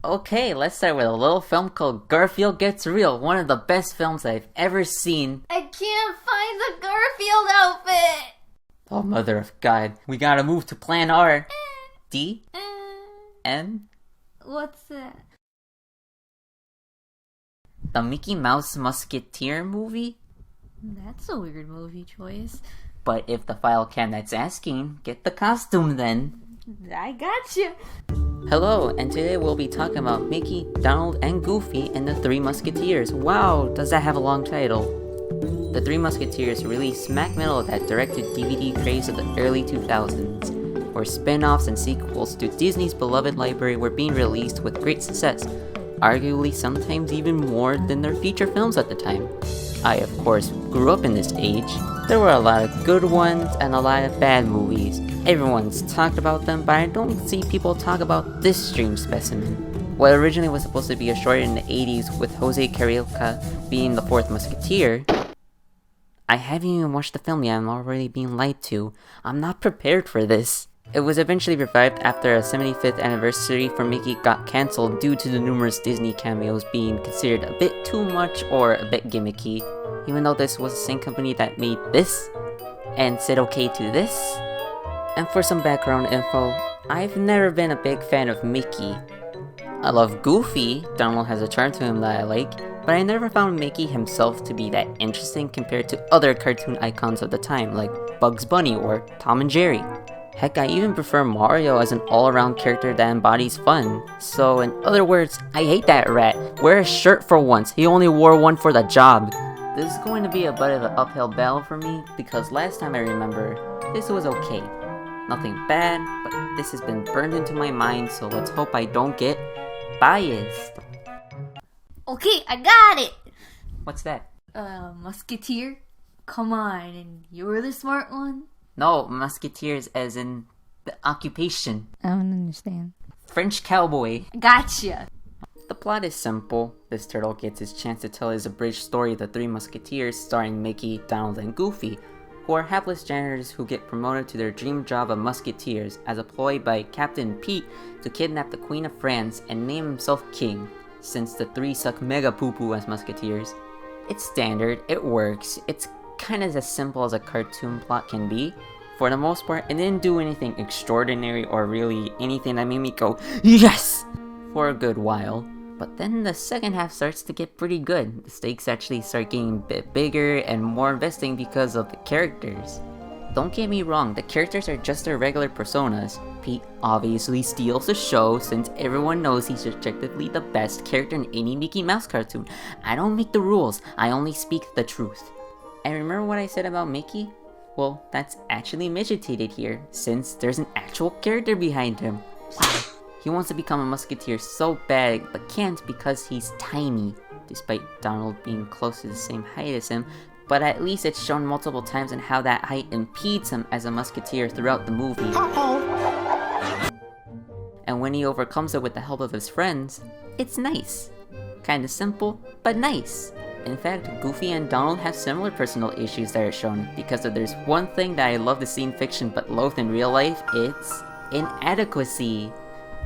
Okay, let's start with a little film called Garfield Gets Real, one of the best films I've ever seen. I can't find the Garfield outfit! Oh, mother of God. We gotta move to Plan R. D? M? What's that? The Mickey Mouse Musketeer movie? That's a weird movie choice. But if the file cabinet's asking, get the costume then. I gotcha! Hello, and today we'll be talking about Mickey, Donald, and Goofy and the Three Musketeers. Wow, does that have a long title? The Three Musketeers released smack middle of that direct-to-DVD craze of the early 2000s, where spin-offs and sequels to Disney's beloved library were being released with great success, arguably sometimes even more than their feature films at the time. I, of course, grew up in this age. There were a lot of good ones and a lot of bad movies. Everyone's talked about them, but I don't see people talk about this strange specimen. What originally was supposed to be a short in the 80s with Jose Carioca being the fourth musketeer. I haven't even watched the film yet, I'm already being lied to. I'm not prepared for this. It was eventually revived after a 75th anniversary for Mickey got cancelled due to the numerous Disney cameos being considered a bit too much or a bit gimmicky, even though this was the same company that made this and said okay to this. And for some background info, I've never been a big fan of Mickey. I love Goofy, Donald has a charm to him that I like, but I never found Mickey himself to be that interesting compared to other cartoon icons of the time like Bugs Bunny or Tom and Jerry. Heck, I even prefer Mario as an all-around character that embodies fun. So, in other words, I hate that rat. Wear a shirt for once. He only wore one for the job. This is going to be a bit of an uphill battle for me, because last time I remember, this was okay. Nothing bad, but this has been burned into my mind, so let's hope I don't get biased. Okay, I got it! What's that? Musketeer? Come on, and you're the smart one? No, musketeers as in the occupation. I don't understand. French cowboy. Gotcha! The plot is simple. This turtle gets his chance to tell his abridged story of the Three Musketeers starring Mickey, Donald, and Goofy, who are hapless janitors who get promoted to their dream job of musketeers as a ploy by Captain Pete to kidnap the Queen of France and name himself king, since the three suck mega poo-poo as musketeers. It's standard, it works, it's kind of as simple as a cartoon plot can be. For the most part, it didn't do anything extraordinary or really anything that made me go, yes! For a good while. But then the second half starts to get pretty good. The stakes actually start getting a bit bigger and more investing because of the characters. Don't get me wrong, the characters are just their regular personas. Pete obviously steals the show since everyone knows he's objectively the best character in any Mickey Mouse cartoon. I don't make the rules, I only speak the truth. And remember what I said about Mickey? Well, that's actually midgetated here, since there's an actual character behind him. He wants to become a musketeer so bad, but can't because he's tiny, despite Donald being close to the same height as him, but at least it's shown multiple times in how that height impedes him as a musketeer throughout the movie. And when he overcomes it with the help of his friends, it's nice. Kinda simple, but nice. In fact, Goofy and Donald have similar personal issues that are shown, because if there's one thing that I love to see in fiction but loathe in real life, it's inadequacy.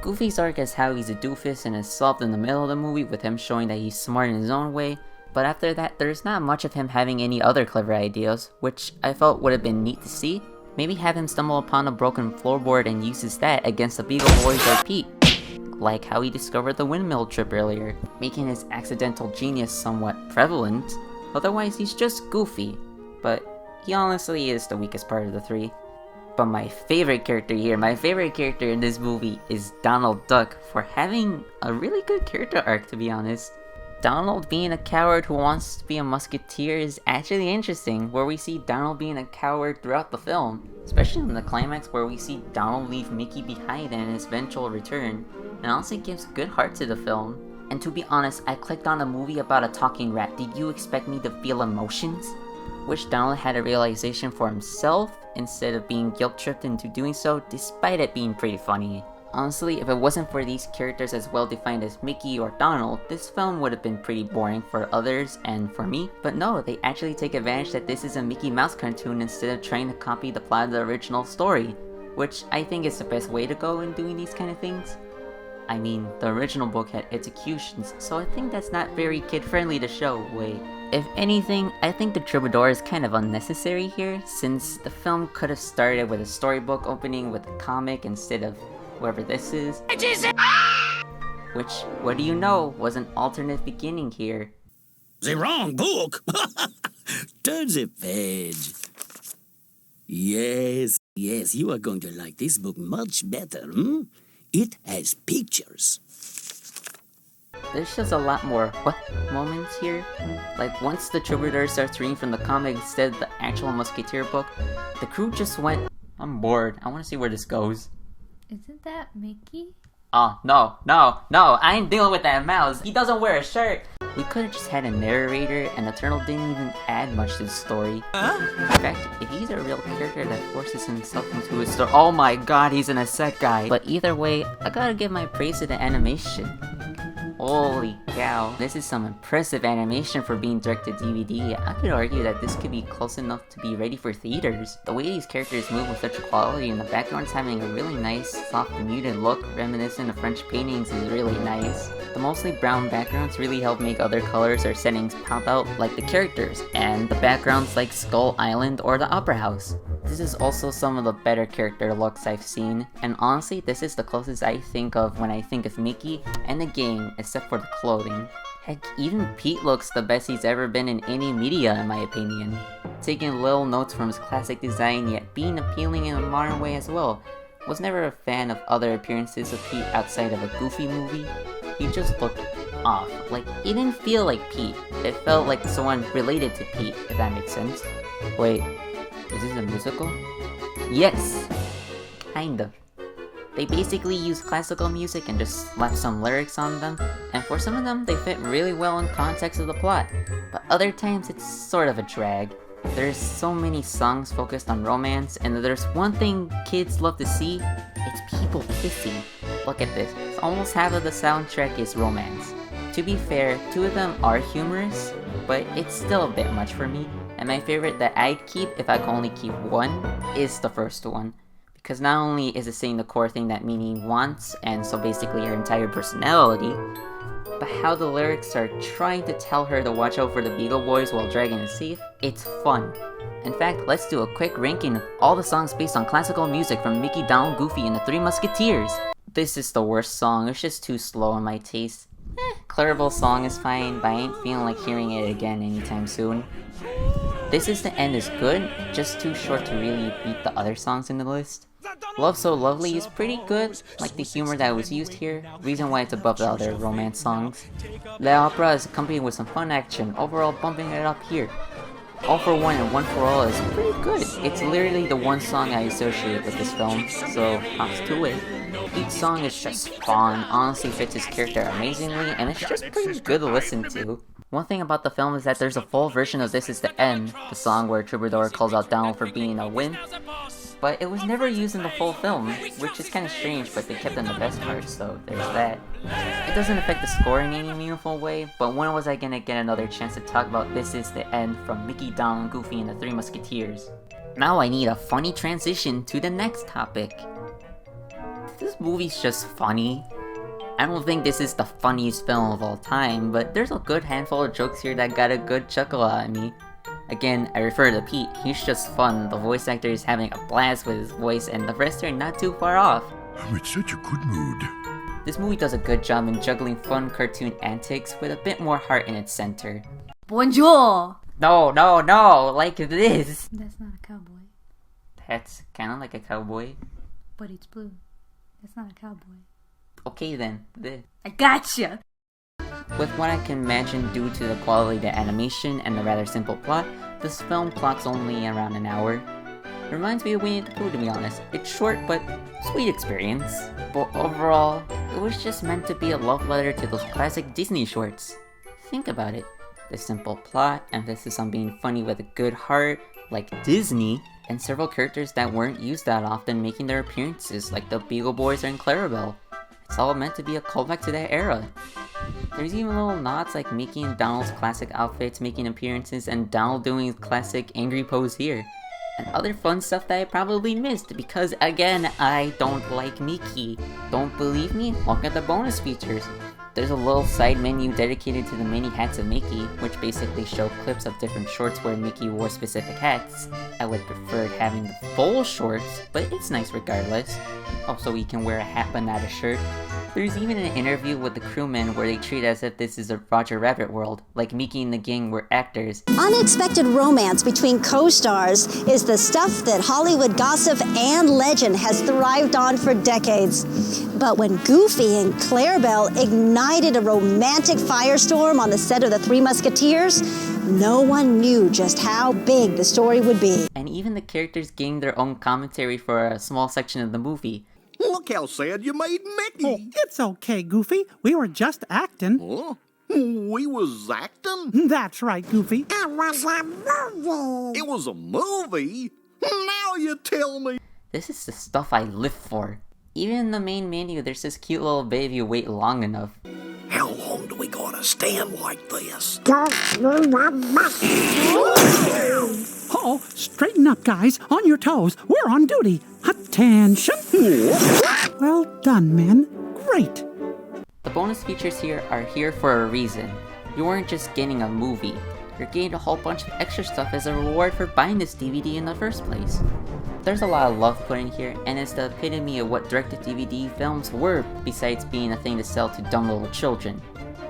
Goofy's arc is how he's a doofus and is solved in the middle of the movie with him showing that he's smart in his own way, but after that there's not much of him having any other clever ideas, which I felt would have been neat to see. Maybe have him stumble upon a broken floorboard and uses that against the Beagle Boys like Pete. Like how he discovered the windmill trip earlier, making his accidental genius somewhat prevalent. Otherwise he's just Goofy, but he honestly is the weakest part of the three. But my favorite character in this movie is Donald Duck for having a really good character arc, to be honest. Donald being a coward who wants to be a musketeer is actually interesting, where we see Donald being a coward throughout the film, especially in the climax where we see Donald leave Mickey behind in his eventual return, and honestly gives good heart to the film. And to be honest, I clicked on a movie about a talking rat. Did you expect me to feel emotions? Wish Donald had a realization for himself instead of being guilt-tripped into doing so, despite it being pretty funny. Honestly, if it wasn't for these characters as well defined as Mickey or Donald, this film would have been pretty boring for others and for me. But no, they actually take advantage that this is a Mickey Mouse cartoon instead of trying to copy the plot of the original story, which I think is the best way to go in doing these kind of things. I mean, the original book had executions, so I think that's not very kid-friendly to show. Wait. If anything, I think the troubadour is kind of unnecessary here, since the film could have started with a storybook opening with a comic instead of whoever this is. Which, what do you know, was an alternate beginning here. The wrong book? Turn the page. Yes, you are going to like this book much better, It has pictures. There's just a lot more what moments here. Like, once the troubadour starts reading from the comic instead of the actual Musketeer book, the crew just went, I'm bored, I want to see where this goes. Isn't that Mickey? Oh, no, I ain't dealing with that mouse. He doesn't wear a shirt. We could have just had a narrator, and the turtle didn't even add much to the story. In fact, if he's a real character that forces himself into a story— oh my god, he's an isekai. But either way, I gotta give my praise to the animation. Holy cow, this is some impressive animation for being direct to DVD. I could argue that this could be close enough to be ready for theaters. The way these characters move with such quality and the background's having a really nice, soft, muted look reminiscent of French paintings is really nice. The mostly brown backgrounds really help make other colors or settings pop out like the characters, and the backgrounds like Skull Island or the Opera House. This is also some of the better character looks I've seen, and honestly, this is the closest I think of when I think of Mickey and the gang, except for the clothing. Heck, even Pete looks the best he's ever been in any media in my opinion. Taking little notes from his classic design yet being appealing in a modern way as well. Was never a fan of other appearances of Pete outside of a Goofy movie. He just looked off. Like, he didn't feel like Pete. It felt like someone related to Pete, if that makes sense. Wait, is this a musical? Yes! Kind of. They basically use classical music and just slap some lyrics on them, and for some of them they fit really well in context of the plot, but other times it's sort of a drag. There's so many songs focused on romance, and if there's one thing kids love to see, it's people kissing. Look at this, almost half of the soundtrack is romance. To be fair, 2 of them are humorous, but it's still a bit much for me, and my favorite that I'd keep if I could only keep one is the first one. Because not only is it saying the core thing that Minnie wants, and so basically her entire personality, but how the lyrics are trying to tell her to watch out for the Beagle Boys while Dragon is safe, it's fun. In fact, let's do a quick ranking of all the songs based on classical music from Mickey, Donald, Goofy, and the Three Musketeers. This is the worst song, it's just too slow in my taste. Clarabelle's song is fine, but I ain't feeling like hearing it again anytime soon. This Is the End is good, just too short to really beat the other songs in the list. Love So Lovely is pretty good, like the humor that was used here, reason why it's above the other romance songs. La Opera is accompanied with some fun action, overall bumping it up here. All for One and One for All is pretty good. It's literally the one song I associate with this film, so props to it. Each song is just fun, honestly fits his character amazingly, and it's just pretty good to listen to. One thing about the film is that there's a full version of This Is the End, the song where Troubadour calls out Donald for being a wimp, but it was never used in the full film, which is kind of strange, but they kept in the best parts, so there's that. It doesn't affect the score in any meaningful way, but when was I gonna get another chance to talk about This Is the End from Mickey, Donald, Goofy, and the Three Musketeers? Now I need a funny transition to the next topic. This movie's just funny. I don't think this is the funniest film of all time, but there's a good handful of jokes here that got a good chuckle out of me. Again, I refer to Pete, he's just fun, the voice actor is having a blast with his voice, and the rest are not too far off. I'm in such a good mood. This movie does a good job in juggling fun cartoon antics with a bit more heart in its center. Bonjour! No, like this! That's not a cowboy, That's kinda like a cowboy. but it's blue. That's not a cowboy. Okay then, this. I gotcha! With what I can imagine due to the quality of the animation and the rather simple plot, this film clocks only around an hour. It reminds me of Winnie the Pooh, to be honest. It's short but sweet experience. But overall, it was just meant to be a love letter to those classic Disney shorts. Think about it. The simple plot, emphasis on being funny with a good heart, like Disney, and several characters that weren't used that often making their appearances, like the Beagle Boys and Clarabelle. It's all meant to be a callback to that era. There's even little nods like Mickey and Donald's classic outfits making appearances and Donald doing his classic angry pose here. and other fun stuff that I probably missed because, again, I don't like Mickey. Don't believe me? Look at the bonus features. There's a little side menu dedicated to the many hats of Mickey, which basically show clips of different shorts where Mickey wore specific hats. I would prefer having the full shorts, but it's nice regardless. Also, you can wear a hat but not a shirt. There's even an interview with the crewmen where they treat it as if this is a Roger Rabbit world, like Mickey and the gang were actors. Unexpected romance between co-stars is the stuff that Hollywood gossip and legend has thrived on for decades. But when Goofy and Clarabelle ignited a romantic firestorm on the set of The Three Musketeers, no one knew just how big the story would be. And even the characters gained their own commentary for a small section of the movie. Look how sad you made Mickey. Oh, it's okay, Goofy. We were just acting. Huh? We was acting? That's right, Goofy. It was a movie? Now you tell me. This is the stuff I live for. Even in the main menu, there's this cute little babe you wait long enough. How long do we gotta stand like this? Uh-oh, straighten up, guys. On your toes. We're on duty. Attention. Well done, men. Great. The bonus features here are here for a reason. You weren't just getting a movie. You're getting a whole bunch of extra stuff as a reward for buying this DVD in the first place. There's a lot of love put in here, and it's the epitome of what direct-to-DVD films were, besides being a thing to sell to dumb little children.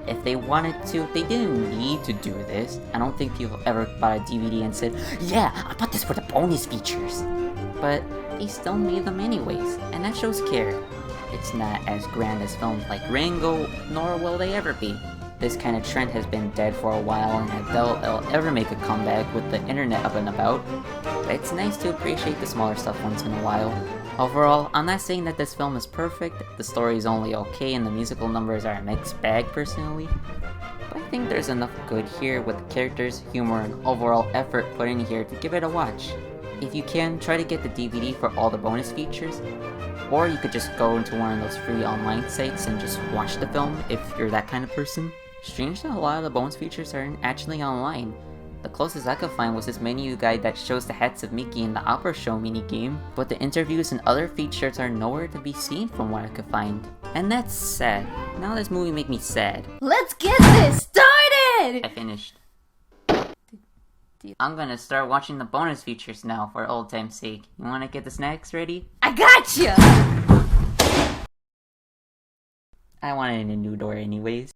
If they wanted to, they didn't need to do this. I don't think people ever bought a DVD and said, yeah, I bought this for the bonus features. But they still made them anyways, and that shows care. It's not as grand as films like Rango, nor will they ever be. This kind of trend has been dead for a while, and I doubt it'll ever make a comeback with the internet up and about. But it's nice to appreciate the smaller stuff once in a while. Overall, I'm not saying that this film is perfect, the story is only okay, and the musical numbers are a mixed bag personally. But I think there's enough good here with the characters, humor, and overall effort put in here to give it a watch. If you can, try to get the DVD for all the bonus features, or you could just go into one of those free online sites and just watch the film if you're that kind of person. Strangely, a lot of the bonus features aren't actually online. The closest I could find was this menu guide that shows the hats of Mickey in the Opera Show minigame, but the interviews and other features are nowhere to be seen from what I could find. And that's sad. Now this movie make me sad. Let's get this started! I finished. I'm gonna start watching the bonus features now for old time's sake. You wanna get the snacks ready? I gotcha! I wanted a new door anyways.